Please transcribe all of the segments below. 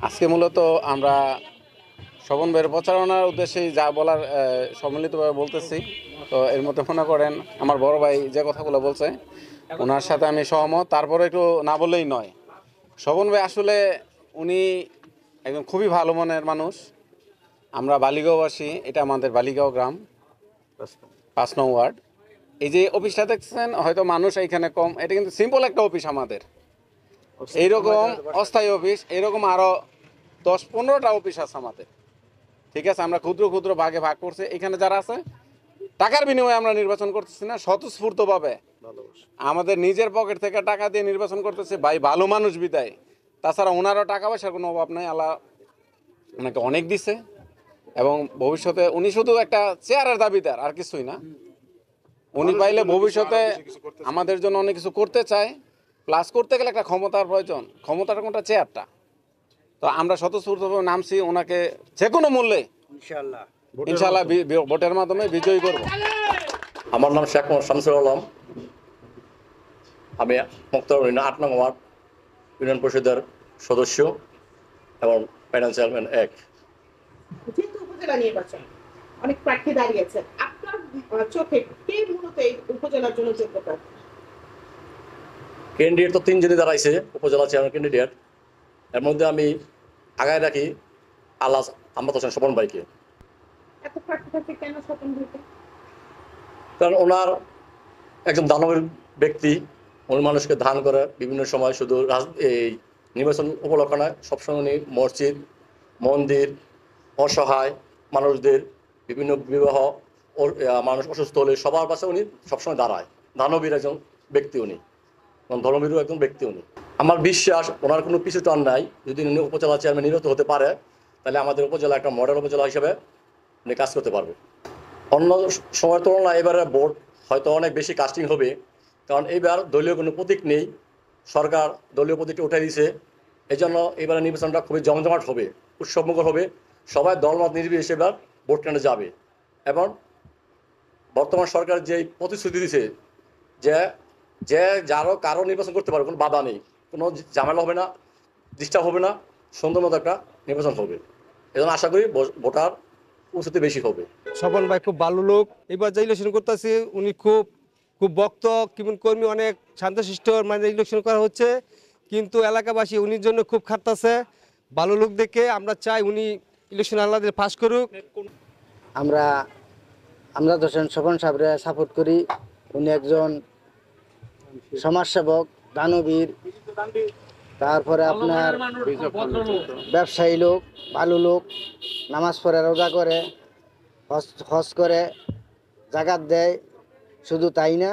আজকে মূলত আমরা শোভন ভাইয়ের প্রচারণার উদ্দেশ্যে যা বলার সম্মিলিতভাবে বলতেছি। তো এর মধ্যে মনে করেন আমার বড় ভাই যে কথাগুলো বলছে ওনার সাথে আমি সহমত। তারপরে একটু না বললেই নয়, শোভন ভাই আসলে উনি একদম খুবই ভালো মনের মানুষ। আমরা বালিগাঁওবাসী, এটা আমাদের বালিগাঁও গ্রাম 5 নং ওয়ার্ড। এই যে অফিসটা দেখছেন, হয়তো মানুষ এইখানে কম, এটা কিন্তু সিম্পল একটা অফিস আমাদের। এইরকম অস্থায়ী অফিস এরকম আরো 10-15টা অফিস আছে আমাদের, ঠিক আছে। আমরা ক্ষুদ্র ক্ষুদ্র ভাগে ভাগ করছি। এখানে যারা আছে টাকার বিনিময়ে আমরা নির্বাচন করতেছি না, স্বতঃস্ফূর্তভাবে আমাদের নিজের পকেট থেকে টাকা দিয়ে নির্বাচন করতেছি। ভাই ভালো মানুষ বিদায়, তাছাড়া ওনারও টাকা পয়সার কোনো অভাব নাই, আল্লাহ ওনাকে অনেক দিছে। এবং ভবিষ্যতে উনি শুধু একটা চেয়ারের দাবিদার, আর কিছুই না। উনি পাইলে ভবিষ্যতে আমাদের জন্য অনেক কিছু করতে চায়। প্লাস করতে গেলে একটা ক্ষমতার প্রয়োজন, ক্ষমতাটা কোনটা? চেয়ারটা। তো আমরা স্বতঃস্ফূর্তভাবে নামছি, ওনাকে যে কোনো মূল্যে ইনশাআল্লাহ ভোটের মাধ্যমে বিজয়ী করব। আমার নাম শেখ মোহাম্মদ শামসুল আলম। আমি মুক্তারুল 8 নং ওয়ার্ড ইউনিয়ন পরিষদের সদস্য এবং প্যানেল চেয়ারম্যান 1। যেহেতু উপজেলা নির্বাচন, অনেক প্রার্থী দাঁড়িয়েছেন, আপনার চোখে কে মূলত এই উপজেলার জন্য যোগ্যতা? ক্যান্ডিডেট তো 3 জনই দাঁড়াইছে, উপজেলা চেয়ারম্যান ক্যান্ডিডেট। এর মধ্যে আমি আগায় রাখি আল্লাহ আহমদ হোসেন স্বপন ভাইকে। এত প্রার্থী থাকতে কেন স্বপন ভাইকে? কারণ ওনার একজন দানবীর ব্যক্তি, উনি মানুষকে দান করে বিভিন্ন সময়, শুধু এই নির্বাচন উপলক্ষে নয়, সবসময় উনি মসজিদ, মন্দির, অসহায় মানুষদের, বিভিন্ন বিবাহ, মানুষ অসুস্থ হলে সবার পাশে উনি সবসময় দাঁড়ায়। দানবীর একজন ব্যক্তি উনি, ধর্মবীরও একজন ব্যক্তি উনি। আমার বিশ্বাস ওনার কোনো পিছু টান নাই। যদি উনি উপজেলা চেয়ারম্যান নির্বাচিত হতে পারে, তাহলে আমাদের উপজেলা একটা মডেল উপজেলা হিসেবে উনি কাজ করতে পারবে। অন্য সময়ের তুলনায় এবারে ভোট হয়তো অনেক বেশি কাস্টিং হবে, কারণ এইবার দলীয় কোনো প্রতীক নেই। সরকার দলীয় প্রতীকটা উঠে দিয়েছে। এই জন্য এবারে নির্বাচনটা খুবই জমজমাট হবে, উৎসবমুখর হবে। সবাই দলমত নির্বিশেষে এবার ভোট কেন্দ্রে যাবে। এবং বর্তমান সরকার যে প্রতিশ্রুতি দিয়েছে যে যে কারো নির্বাচন করতে পারবে, কোনো বাধা নেই, কোনো ঝামেলা হবে না, ডিস্টার্ব হবে না, সুন্দর মতো একটা নির্বাচন হবে। এই জন্য আশা করি ভোটার উপস্থিতি বেশি হবে। স্বপন ভাই খুব ভালো লোক। এবার যে ইলেকশন করতেছে উনি খুব বক্ত কিমন কর্মী, অনেক শান্তশিষ্ট মানে ইলেকশন করা হচ্ছে, কিন্তু এলাকাবাসী উনির জন্য খুব খাটতেছে। ভালো লোক দেখে আমরা চাই উনি ইলেকশন আল্লাহদের পাস করুক। আমরা হোসেন স্বপন সাহেবরে সাপোর্ট করি। উনি একজন সমাজসেবক, দানবীর, তারপরে আপনার ব্যবসায়ী লোক, ভালো লোক, নামাজ পড়ে, রোজা করে, হজ করে, জাকাত দেয়। শুধু তাই না,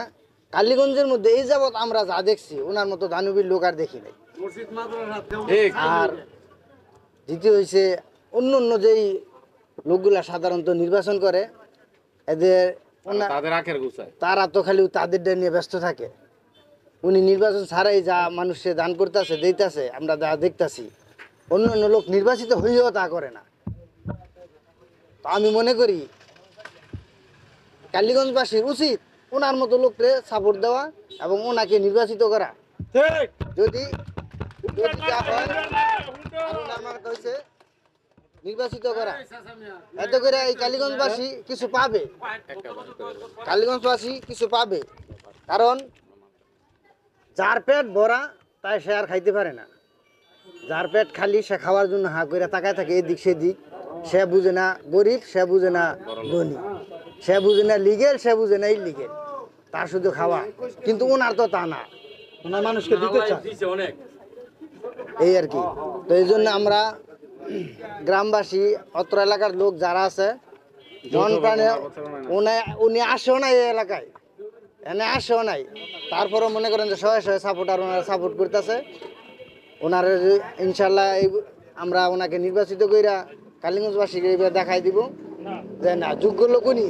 কালীগঞ্জের মধ্যে এই যাবৎ আমরা যা দেখছি ওনার মতো দানবীর লোক আর দেখি নাই। আর দ্বিতীয় হয়েছে, অন্য যেই লোকগুলা সাধারণত নির্বাচন করে, এদের তারা তো খালি তাদেরটা নিয়ে ব্যস্ত থাকে। উনি নির্বাচন ছাড়াই যা মানুষে দান করতেছে, দিতেছে, আমরা যা দেখতেছি, অন্য লোক নির্বাচিত হইলেও তা করে না। তো আমি মনে করি কালীগঞ্জবাসীর উচিত ওনার মতো লোককে সাপোর্ট দেওয়া এবং ওনাকে নির্বাচিত করা। যদি নির্বাচিত করা, এতে করে এই কালীগঞ্জবাসী কিছু পাবে, কালীগঞ্জবাসী কিছু পাবে। কারণ যার পেট ভরা তাই সে আর খাইতে পারে না। যার পেট খালি সে খাওয়ার জন্য হা করে তাকায় থাকে এদিক সেদিক। সে বুঝে না গরিব, সে বুঝে না ধনী, সে বুঝে না লিগেল, সে বুঝে না ইলিগেল, তার শুধু খাওয়া। কিন্তু ওনার তো তা না, ওনার মানুষকে দিতে চায় এই আর কি। তো এই জন্য আমরা গ্রামবাসী, অত্র এলাকার লোক যারা আছে, মন প্রাণে উনি আসেও নাই এই এলাকায়, এনে আসেও নাই, তারপরেও মনে করেন যে শয়ে শয়ে সাপোর্টার ওনারা সাপোর্ট করতেছে। ওনার ইনশাল্লাহ আমরা ওনাকে নির্বাচিত কইরা কালীগঞ্জবাসীকে এইবার দেখাই দিব যে না, যোগ্য লোক উনি।